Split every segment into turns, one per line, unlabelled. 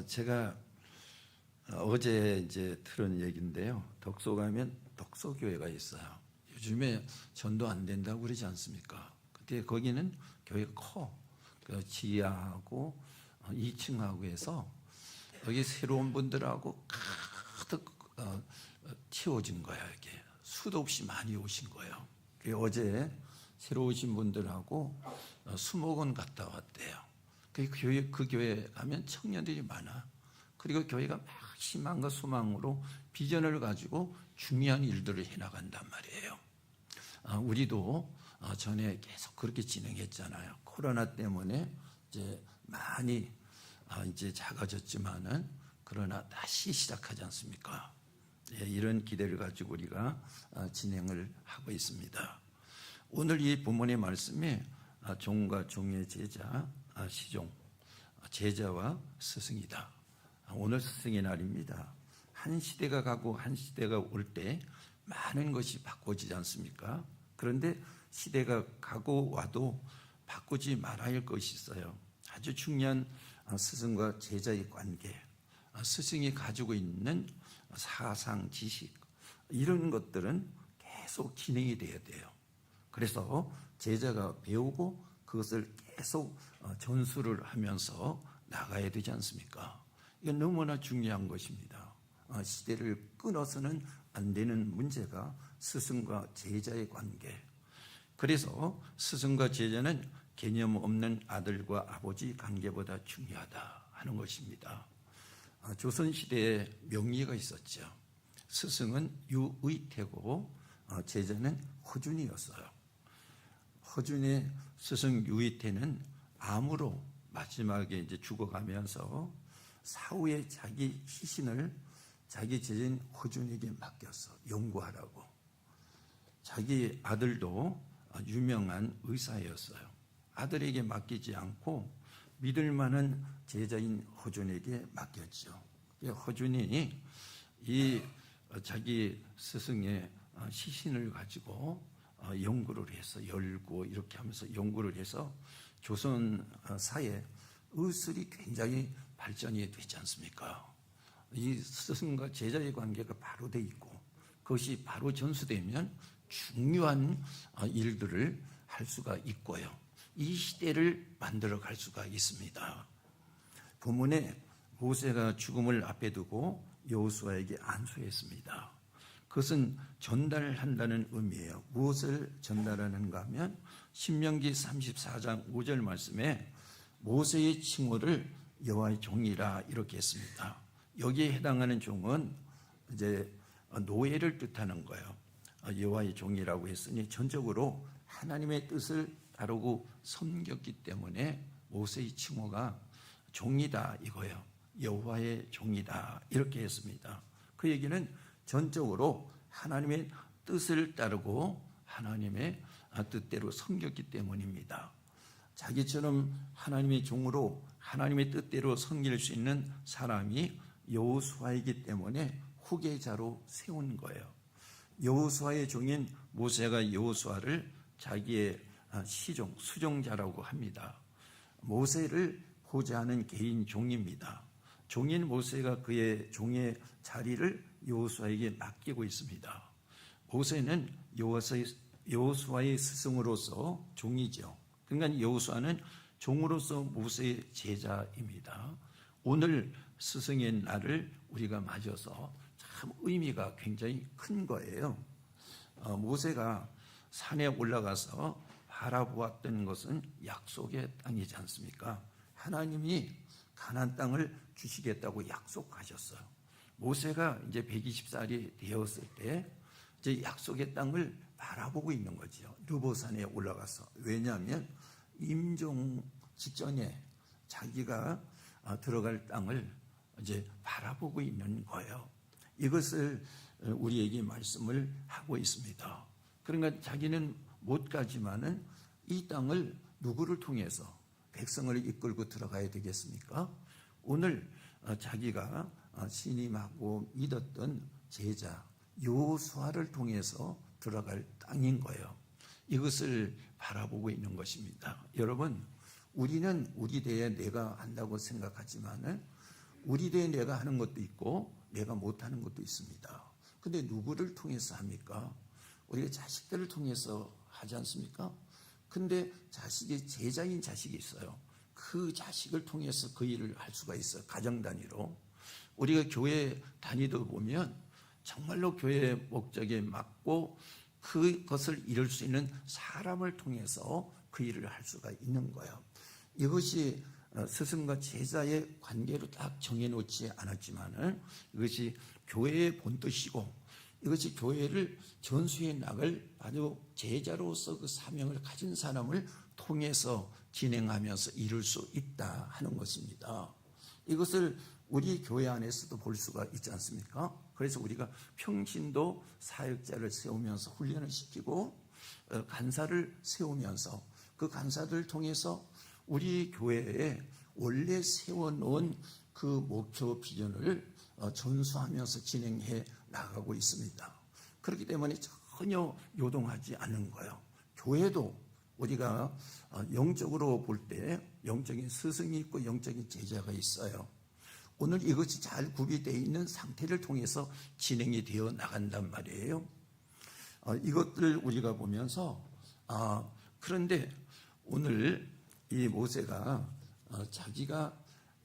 제가 어제 이제 들은 얘기인데요. 덕소 가면 덕소교회가 있어요. 요즘에 전도 안 된다고 그러지 않습니까? 근데 거기는 교회가 커. 그 지하하고 2층하고 해서 여기 새로운 분들하고 가득 채워진 거야. 이게 수도 없이 많이 오신 거예요. 어제 새로 오신 분들하고 수목원 갔다 왔대요. 그 교회 가면 청년들이 많아. 그리고 교회가 막 희망과 소망으로 비전을 가지고 중요한 일들을 해나간단 말이에요. 우리도 전에 계속 그렇게 진행했잖아요. 코로나 때문에 이제 많이 이제 작아졌지만은 그러나 다시 시작하지 않습니까? 이런 기대를 가지고 우리가 진행을 하고 있습니다. 오늘 이 본문의 말씀이 종과 종의 제자, 시종, 제자와 스승이다. 오늘 스승의 날입니다. 한 시대가 가고 한 시대가 올 때 많은 것이 바꿔지지 않습니까? 그런데 시대가 가고 와도 바꾸지 말아야 할 것이 있어요. 아주 중요한 스승과 제자의 관계, 스승이 가지고 있는 사상, 지식, 이런 것들은 계속 진행이 돼야 돼요. 그래서 제자가 배우고 그것을 계속 전수를 하면서 나가야 되지 않습니까? 이건 너무나 중요한 것입니다. 시대를 끊어서는 안 되는 문제가 스승과 제자의 관계. 그래서 스승과 제자는 개념 없는 아들과 아버지 관계보다 중요하다 하는 것입니다. 조선시대에 명리가 있었죠. 스승은 유의태고 제자는 허준이었어요. 허준의 스승 유의태는 암으로 마지막에 이제 죽어가면서 사후에 자기 희신을 자기 제자인 허준에게 맡겼어. 연구하라고. 자기 아들도 유명한 의사였어요. 아들에게 맡기지 않고 믿을 만한 제자인 허준에게 맡겼죠. 허준이 이 자기 스승의 시신을 가지고 연구를 해서 열고 이렇게 하면서 연구를 해서 조선사에 의술이 굉장히 발전이 되지 않습니까? 이 스승과 제자의 관계가 바로 돼 있고 그것이 바로 전수되면 중요한 일들을 할 수가 있고요. 이 시대를 만들어 갈 수가 있습니다. 본문에 모세가 죽음을 앞에 두고 여호수아에게 안수했습니다. 그것은 전달한다는 의미예요. 무엇을 전달하는가 하면 신명기 34장 5절 말씀에 모세의 칭호를 여호와의 종이라 이렇게 했습니다. 여기에 해당하는 종은 이제 노예를 뜻하는 거예요. 여호와의 종이라고 했으니 전적으로 하나님의 뜻을 다루고 섬겼기 때문에 모세의 칭호가 종이다 이거예요. 여호와의 종이다 이렇게 했습니다. 그 얘기는 전적으로 하나님의 뜻을 따르고 하나님의 뜻대로 섬겼기 때문입니다. 자기처럼 하나님의 종으로 하나님의 뜻대로 섬길 수 있는 사람이 여호수아이기 때문에 후계자로 세운 거예요. 여호수아의 종인 모세가 여호수아를 자기의 시종, 수종자라고 합니다. 모세를 보좌하는 개인 종입니다. 종인 모세가 그의 종의 자리를 여호수아에게 맡기고 있습니다. 모세는 여호수아의 스승으로서 종이죠. 그러니까 여호수아는 종으로서 모세의 제자입니다. 오늘 스승의 날을 우리가 맞아서 참 의미가 굉장히 큰 거예요. 모세가 산에 올라가서 바라보았던 것은 약속의 땅이지 않습니까? 하나님이 가나안 땅을 주시겠다고 약속하셨어요. 모세가 이제 120살이 되었을 때 이제 약속의 땅을 바라보고 있는 거죠. 르보산에 올라가서. 왜냐하면 임종 직전에 자기가 들어갈 땅을 이제 바라보고 있는 거예요. 이것을 우리에게 말씀을 하고 있습니다. 그러니까 자기는 못 가지만은 이 땅을 누구를 통해서 백성을 이끌고 들어가야 되겠습니까? 오늘 자기가 신임하고 믿었던 제자 여호수아를 통해서 들어갈 땅인 거예요. 이것을 바라보고 있는 것입니다. 여러분, 우리는 우리 대에 내가 한다고 생각하지만은 우리들의 내가 하는 것도 있고 내가 못하는 것도 있습니다. 근데 누구를 통해서 합니까? 우리가 자식들을 통해서 하지 않습니까? 근데 자식이 제자인 자식이 있어요. 그 자식을 통해서 그 일을 할 수가 있어요. 가정 단위로. 우리가 교회 다니다 보면 정말로 교회의 목적에 맞고 그것을 이룰 수 있는 사람을 통해서 그 일을 할 수가 있는 거예요. 이것이 스승과 제자의 관계로 딱 정해놓지 않았지만은 이것이 교회의 본뜻이고 이것이 교회를 전수해 나갈 아주 제자로서 그 사명을 가진 사람을 통해서 진행하면서 이룰 수 있다 하는 것입니다. 이것을 우리 교회 안에서도 볼 수가 있지 않습니까? 그래서 우리가 평신도 사역자를 세우면서 훈련을 시키고 간사를 세우면서 그 간사들을 통해서 우리 교회에 원래 세워놓은 그 목표 비전을 전수하면서 진행해 나가고 있습니다. 그렇기 때문에 전혀 요동하지 않는 거예요. 교회도 우리가 영적으로 볼 때 영적인 스승이 있고 영적인 제자가 있어요. 오늘 이것이 잘 구비되어 있는 상태를 통해서 진행이 되어 나간단 말이에요. 이것들을 우리가 보면서 그런데 오늘 이 모세가 자기가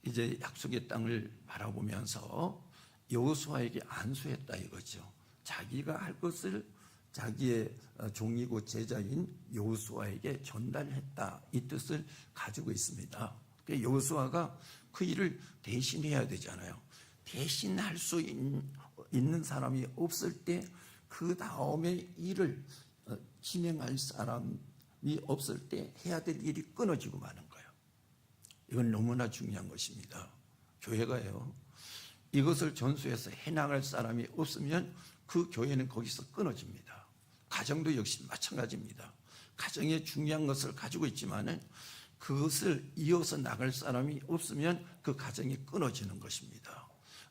이제 약속의 땅을 바라보면서 여호수아에게 안수했다 이거죠. 자기가 할 것을 자기의 종이고 제자인 여호수아에게 전달했다 이 뜻을 가지고 있습니다. 여호수아가 그 일을 대신해야 되잖아요. 대신할 수 있는 사람이 없을 때 그 다음에 일을 진행할 사람이 없을 때 해야 될 일이 끊어지고 마는 거예요. 이건 너무나 중요한 것입니다. 교회가요, 이것을 전수해서 해나갈 사람이 없으면 그 교회는 거기서 끊어집니다. 가정도 역시 마찬가지입니다. 가정에 중요한 것을 가지고 있지만은 그것을 이어서 나갈 사람이 없으면 그 가정이 끊어지는 것입니다.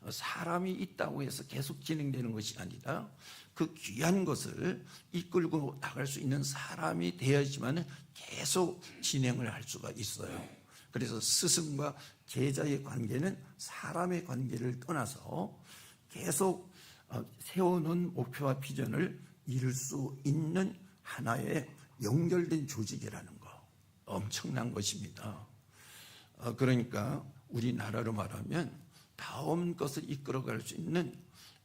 사람이 있다고 해서 계속 진행되는 것이 아니라 그 귀한 것을 이끌고 나갈 수 있는 사람이 되어야지만 계속 진행을 할 수가 있어요. 그래서 스승과 제자의 관계는 사람의 관계를 떠나서 계속 세워놓은 목표와 비전을 이룰 수 있는 하나의 연결된 조직이라는 거, 엄청난 것입니다. 그러니까 우리나라로 말하면 다음 것을 이끌어갈 수 있는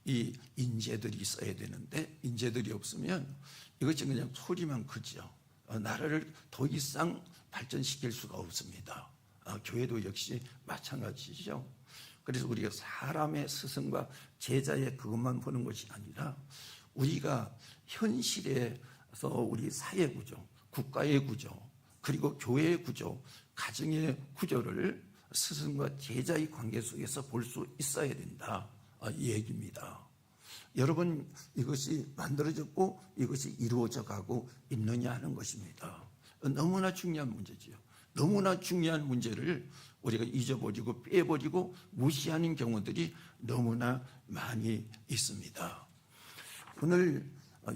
이 인재들이 있어야 되는데 인재들이 없으면 이것이 그냥 소리만 크죠. 나라를 더 이상 발전시킬 수가 없습니다. 교회도 역시 마찬가지죠. 그래서 우리가 사람의 스승과 제자의 그것만 보는 것이 아니라 우리가 현실에서 우리 사회 구조, 국가의 구조, 그리고 교회의 구조, 가정의 구조를 스승과 제자의 관계 속에서 볼 수 있어야 된다 이 얘기입니다. 여러분, 이것이 만들어졌고 이것이 이루어져 가고 있느냐 하는 것입니다. 너무나 중요한 문제지요. 너무나 중요한 문제를 우리가 잊어버리고 빼버리고 무시하는 경우들이 너무나 많이 있습니다. 오늘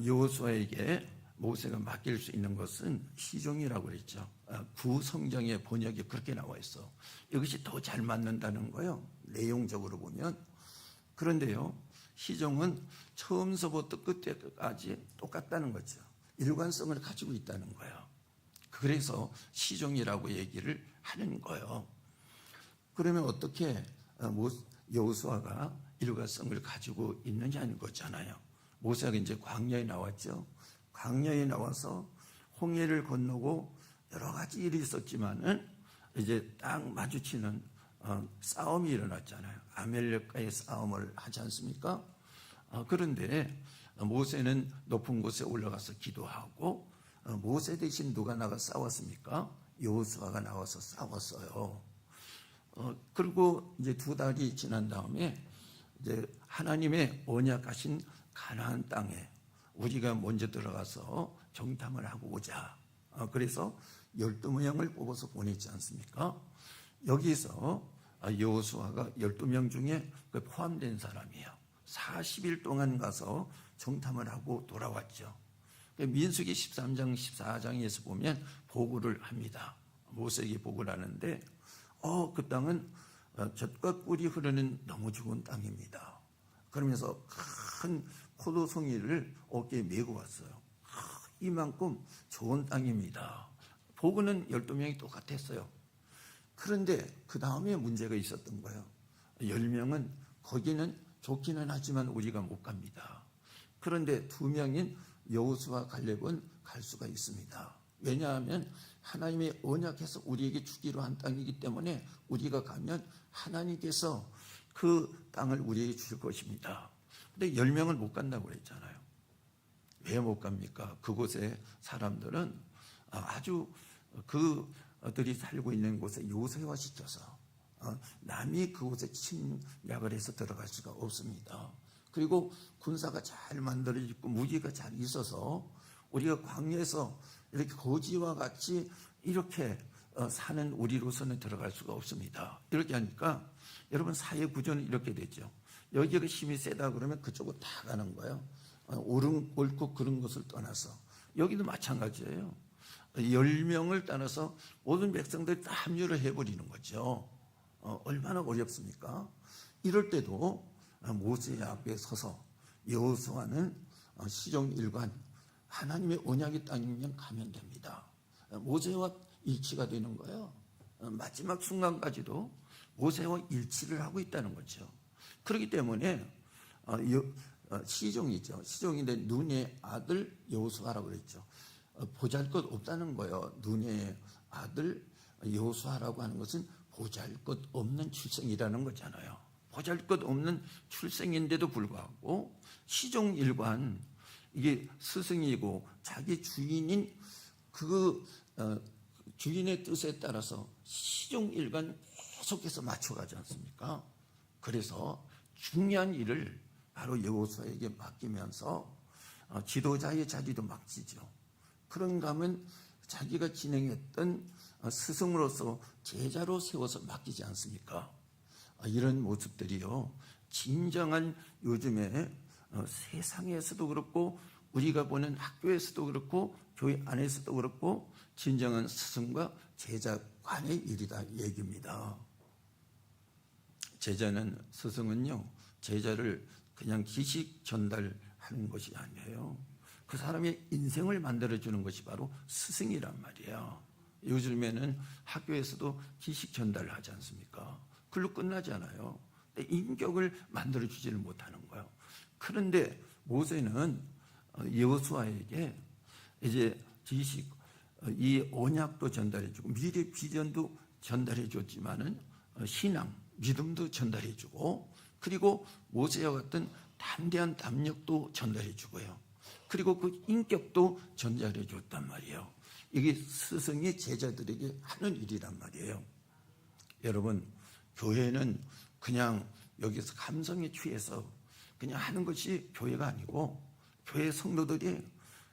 여호수아에게 모세가 맡길 수 있는 것은 시종이라고 그랬죠. 구성경의 번역이 그렇게 나와 있어. 이것이 더 잘 맞는다는 거예요. 내용적으로 보면. 그런데요, 시종은 처음서부터 끝까지 똑같다는 거죠. 일관성을 가지고 있다는 거예요. 그래서 시종이라고 얘기를 하는 거예요. 그러면 어떻게 여호수아가 일관성을 가지고 있느냐는 거잖아요. 모세가 이제 광야에 나왔죠. 광야에 나와서 홍해를 건너고 여러 가지 일이 있었지만은 이제 딱 마주치는 싸움이 일어났잖아요. 아멜렉과의 싸움을 하지 않습니까? 그런데 모세는 높은 곳에 올라가서 기도하고 모세 대신 누가 나가 싸웠습니까? 여호수아가 나와서 싸웠어요. 그리고 이제 2달이 지난 다음에 이제 하나님의 언약하신 가나안 땅에 우리가 먼저 들어가서 정탐을 하고 오자. 그래서 12명을 뽑아서 보냈지 않습니까? 여기서 여호수아가 12명 중에 포함된 사람이에요. 40일 동안 가서 정탐을 하고 돌아왔죠. 민수기 13장 14장에서 보면 보고를 합니다. 모세에게 보고를 하는데 그 땅은 젖과 꿀이 흐르는 너무 좋은 땅입니다. 그러면서 큰 포도송이를 어깨에 메고 왔어요. 이만큼 좋은 땅입니다. 보고는 12명이 똑같았어요. 그런데 그 다음에 문제가 있었던 거예요. 10명은 거기는 좋기는 하지만 우리가 못 갑니다. 그런데 2명인 여호수아 갈렙은 갈 수가 있습니다. 왜냐하면 하나님의 언약해서 우리에게 주기로 한 땅이기 때문에 우리가 가면 하나님께서 그 땅을 우리에게 주실 것입니다. 근데 10명은 못 간다고 그랬잖아요. 왜 못 갑니까? 그곳에 사람들은 아주 그들이 살고 있는 곳에 요새화시켜서 남이 그곳에 침략을 해서 들어갈 수가 없습니다. 그리고 군사가 잘 만들어지고 무기가 잘 있어서 우리가 광야에서 이렇게 거지와 같이 이렇게 사는 우리로서는 들어갈 수가 없습니다. 이렇게 하니까 여러분 사회 구조는 이렇게 되죠. 여기가 힘이 세다 그러면 그쪽으로 다 가는 거예요. 옳고 그런 것을 떠나서 여기도 마찬가지예요. 10명을 따라서 모든 백성들이 다 합류를 해버리는 거죠. 얼마나 어렵습니까? 이럴 때도 모세 앞에 서서 여호수아는 시종일관 하나님의 언약의 땅이면 가면 됩니다. 모세와 일치가 되는 거예요. 마지막 순간까지도 모세와 일치를 하고 있다는 거죠. 그렇기 때문에 시종이죠. 시종인데 눈의 아들 여호수아라고 그랬죠. 보잘것 없다는 거예요. 눈의 아들 여호수아라고 하는 것은 보잘것 없는 출생이라는 거잖아요. 보잘것 없는 출생인데도 불구하고 시종일관 이게 스승이고 자기 주인인 그 주인의 뜻에 따라서 시종일관 계속해서 맞춰가지 않습니까? 그래서 중요한 일을 바로 여호수아에게 맡기면서 지도자의 자리도 맡기죠. 그런가 하면 자기가 진행했던 스승으로서 제자로 세워서 맡기지 않습니까? 이런 모습들이요, 진정한 요즘에 세상에서도 그렇고 우리가 보는 학교에서도 그렇고 교회 안에서도 그렇고 진정한 스승과 제자 간의 일이다 얘기입니다. 제자는 스승은요, 제자를 그냥 지식 전달하는 것이 아니에요. 그 사람의 인생을 만들어주는 것이 바로 스승이란 말이에요. 요즘에는 학교에서도 지식 전달을 하지 않습니까? 글로 끝나지 않아요. 인격을 만들어주지를 못하는 거예요. 그런데 모세는 여호수아에게 이제 지식, 이 언약도 전달해주고 미래 비전도 전달해줬지만은 신앙, 믿음도 전달해주고 그리고 모세와 같은 담대한 담력도 전달해주고요. 그리고 그 인격도 전달해줬단 말이에요. 이게 스승이 제자들에게 하는 일이란 말이에요. 여러분, 교회는 그냥 여기서 감성에 취해서 그냥 하는 것이 교회가 아니고 교회 성도들이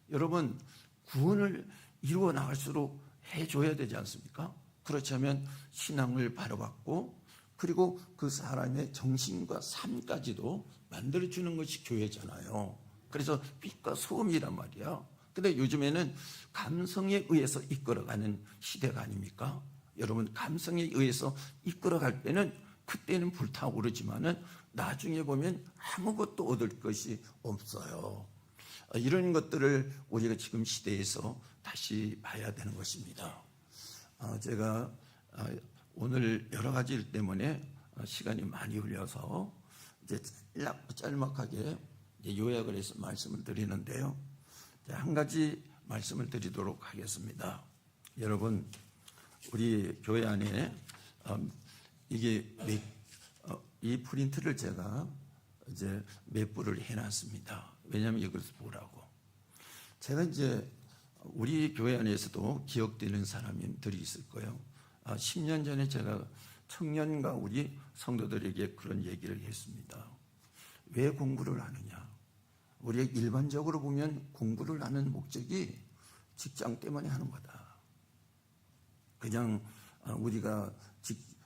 여러분 구원을 이루어 나갈수록 해줘야 되지 않습니까? 그렇지 않으면 신앙을 바로잡고 그리고 그 사람의 정신과 삶까지도 만들어주는 것이 교회잖아요. 그래서 빛과 소음이란 말이야. 근데 요즘에는 감성에 의해서 이끌어가는 시대가 아닙니까? 여러분, 감성에 의해서 이끌어갈 때는 그때는 불타오르지만은 나중에 보면 아무것도 얻을 것이 없어요. 이런 것들을 우리가 지금 시대에서 다시 봐야 되는 것입니다. 제가 오늘 여러 가지 일 때문에 시간이 많이 흘려서 이제 짤막하게 요약을 해서 말씀을 드리는데요. 한 가지 말씀을 드리도록 하겠습니다. 여러분, 우리 교회 안에 이게 이 프린트를 제가 이제 몇 부를 해놨습니다. 왜냐하면 이것을 보라고. 제가 이제 우리 교회 안에서도 기억되는 사람들이 있을 거예요. 10년 전에 제가 청년과 우리 성도들에게 그런 얘기를 했습니다. 왜 공부를 하느냐? 우리가 일반적으로 보면 공부를 하는 목적이 직장 때문에 하는 거다. 그냥 우리가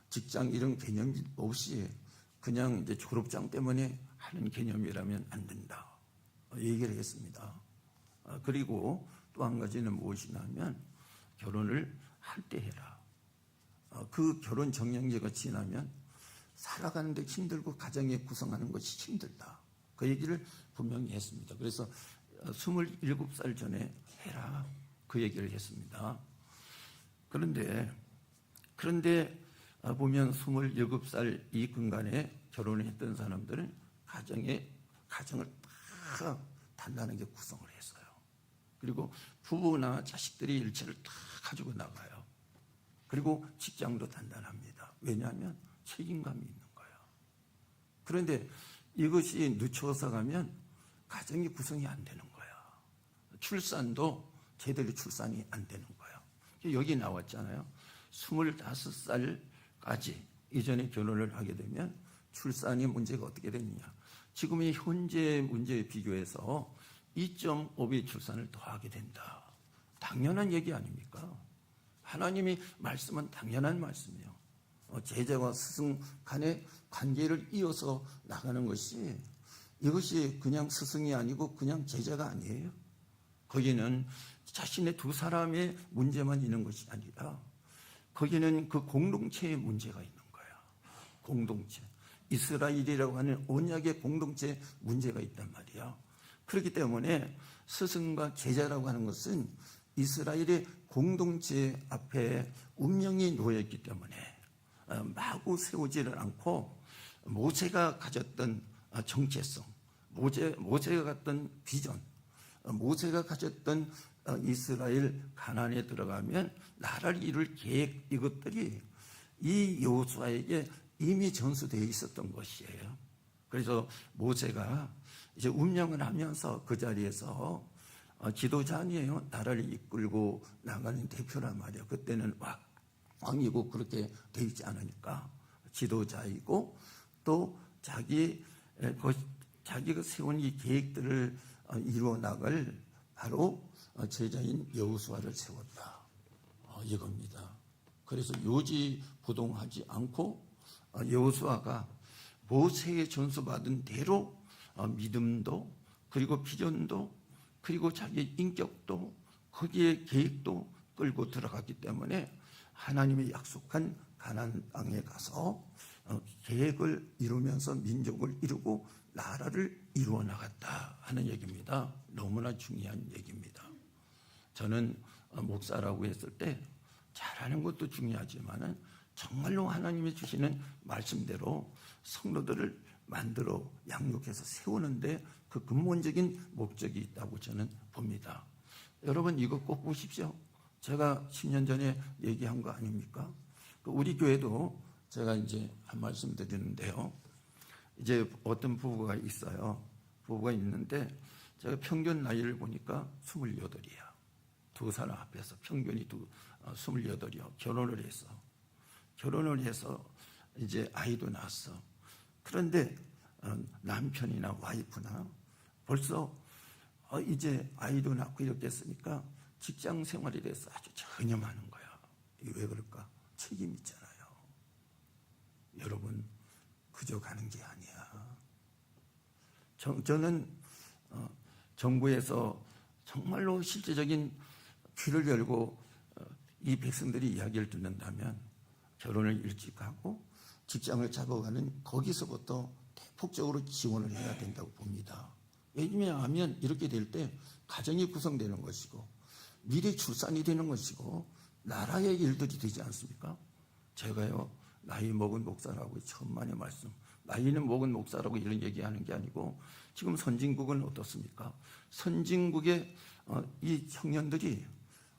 직장 이런 개념 없이 그냥 이제 졸업장 때문에 하는 개념이라면 안 된다. 얘기를 했습니다. 그리고 또 한 가지는 무엇이냐면 결혼을 할 때 해라. 그 결혼 정년기가 지나면 살아가는데 힘들고 가정에 구성하는 것이 힘들다. 그 얘기를 분명히 했습니다. 그래서 27살 전에 해라. 그 얘기를 했습니다. 그런데 보면 27살 이 근간에 결혼했던 사람들은 가정을 다 단단하게 구성을 했어요. 그리고 부부나 자식들이 일체를 다 가지고 나가요. 그리고 직장도 단단합니다. 왜냐하면 책임감이 있는 거예요. 그런데 이것이 늦춰서 가면 가정이 구성이 안 되는 거예요. 출산도 제대로 출산이 안 되는 거예요. 여기 나왔잖아요. 25살까지 이전에 결혼을 하게 되면 출산의 문제가 어떻게 되느냐. 지금의 현재 문제에 비교해서 2.5배 출산을 더하게 된다. 당연한 얘기 아닙니까? 하나님이 말씀은 당연한 말씀이에요. 제자와 스승 간의 관계를 이어서 나가는 것이, 이것이 그냥 스승이 아니고 그냥 제자가 아니에요. 거기는 자신의 두 사람의 문제만 있는 것이 아니라 거기는 그 공동체의 문제가 있는 거예요. 공동체. 이스라엘이라고 하는 언약의 공동체 문제가 있단 말이야. 그렇기 때문에 스승과 제자라고 하는 것은 이스라엘의 공동체 앞에 운명이 놓여있기 때문에 마구 세우지를 않고 모세가 가졌던 정체성, 모세가 갖던 비전, 모세가 가졌던 이스라엘 가나안에 들어가면 나라를 이룰 계획, 이것들이 이 여호수아에게 이미 전수되어 있었던 것이에요. 그래서 모세가 이제 운명을 하면서 그 자리에서 지도자 아니에요. 나라를 이끌고 나가는 대표란 말이에요. 그때는 왕이고 그렇게 되어 있지 않으니까 지도자이고, 또 자기가 세운 이 계획들을 이루어 나갈 바로 제자인 여호수아를 세웠다. 이겁니다. 그래서 요지부동하지 않고 여호수아가 모세의 전수받은 대로 믿음도, 그리고 비전도, 그리고 자기의 인격도, 거기에 계획도 끌고 들어갔기 때문에 하나님이 약속한 가나안 땅에 가서 계획을 이루면서 민족을 이루고 나라를 이루어 나갔다 하는 얘기입니다. 너무나 중요한 얘기입니다. 저는 목사라고 했을 때 잘하는 것도 중요하지만 정말로 하나님이 주시는 말씀대로 성도들을 만들어 양육해서 세우는데 그 근본적인 목적이 있다고 저는 봅니다. 여러분 이거 꼭 보십시오. 제가 10년 전에 얘기한 거 아닙니까? 우리 교회도 제가 이제 한 말씀 드리는데요. 이제 어떤 부부가 있어요. 부부가 있는데 제가 평균 나이를 보니까 28이야. 두 사람 앞에서 평균이 28이요. 결혼을 해서 이제 아이도 낳았어. 그런데 남편이나 와이프나 벌써 이제 아이도 낳고 이렇게 했으니까 직장 생활에 대해서 아주 전념하는 거야. 이게 왜 그럴까? 책임 있잖아요. 여러분 그저 가는 게 아니야. 저는 정부에서 정말로 실제적인 귀를 열고 이 백성들이 이야기를 듣는다면 결혼을 일찍 하고 직장을 잡아가는 거기서부터 대폭적으로 지원을 해야 된다고 봅니다. 왜냐하면 이렇게 될 때 가정이 구성되는 것이고 미래 출산이 되는 것이고 나라의 일들이 되지 않습니까? 제가요 나이 먹은 목사라고 천만의 말씀, 나이는 먹은 목사라고 이런 얘기하는 게 아니고 지금 선진국은 어떻습니까? 선진국의 이 청년들이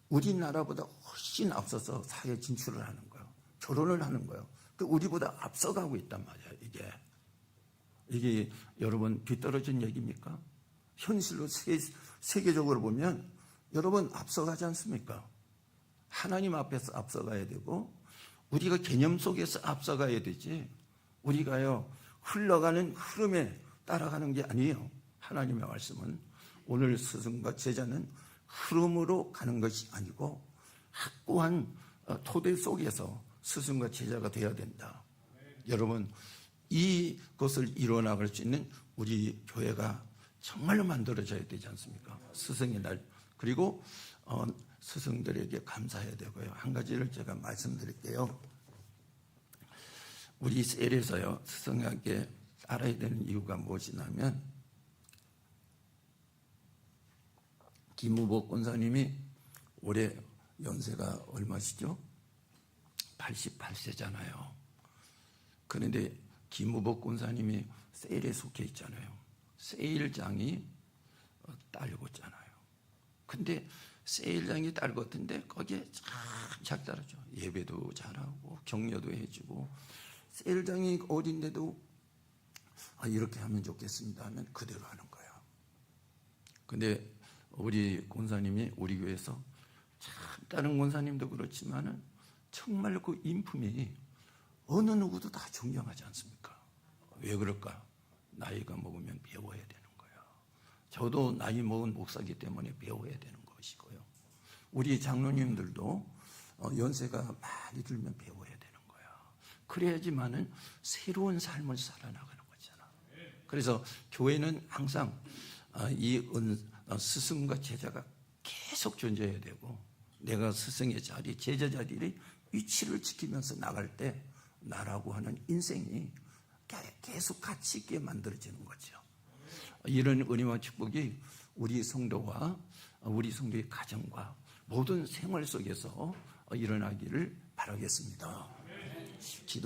우리나라보다 훨씬 앞서서 사회 진출을 하는 거예요. 결혼을 하는 거예요. 우리보다 앞서가고 있단 말이에요. 이게 여러분 뒤떨어진 얘기입니까? 현실로 세계적으로 보면 여러분 앞서가지 않습니까? 하나님 앞에서 앞서가야 되고 우리가 개념 속에서 앞서가야 되지, 우리가요 흘러가는 흐름에 따라가는 게 아니에요. 하나님의 말씀은 오늘 스승과 제자는 흐름으로 가는 것이 아니고 확고한 토대 속에서 스승과 제자가 되어야 된다. 여러분 이것을 이루어나갈 수 있는 우리 교회가 정말로 만들어져야 되지 않습니까? 스승의 날, 그리고 스승들에게 감사해야 되고요. 한 가지를 제가 말씀드릴게요. 우리 셀에서요 스승에게 따라야 되는 이유가 무엇이냐면 김우복 권사님이 올해 연세가 얼마시죠? 88세잖아요. 그런데 김우복 권사님이 셀에 속해 있잖아요. 세일장이 딸고잖아요. 근데 세일장이 딸것인데 거기에 잘 따르죠. 예배도 잘하고 격려도 해주고 세일장이 어딘데도 이렇게 하면 좋겠습니다 하면 그대로 하는 거예요. 근데 우리 권사님이 우리 교회에서 참 다른 권사님도 그렇지만은 정말 그 인품이 어느 누구도 다 존경하지 않습니까? 왜 그럴까? 나이가 먹으면 배워야 되는 거예요. 저도 나이 먹은 목사이기 때문에 배워야 되는 것이고요. 우리 장로님들도 연세가 많이 들면 배워야 되는 거예요. 그래야지만은 새로운 삶을 살아나가는 거잖아. 그래서 교회는 항상 이 스승과 제자가 계속 존재해야 되고 내가 스승의 자리, 제자 자리의 위치를 지키면서 나갈 때 나라고 하는 인생이 계속 가치 있게 만들어지는 거죠. 이런 은혜와 축복이 우리 성도와 우리 성도의 가정과 모든 생활 속에서 일어나기를 바라겠습니다. 기도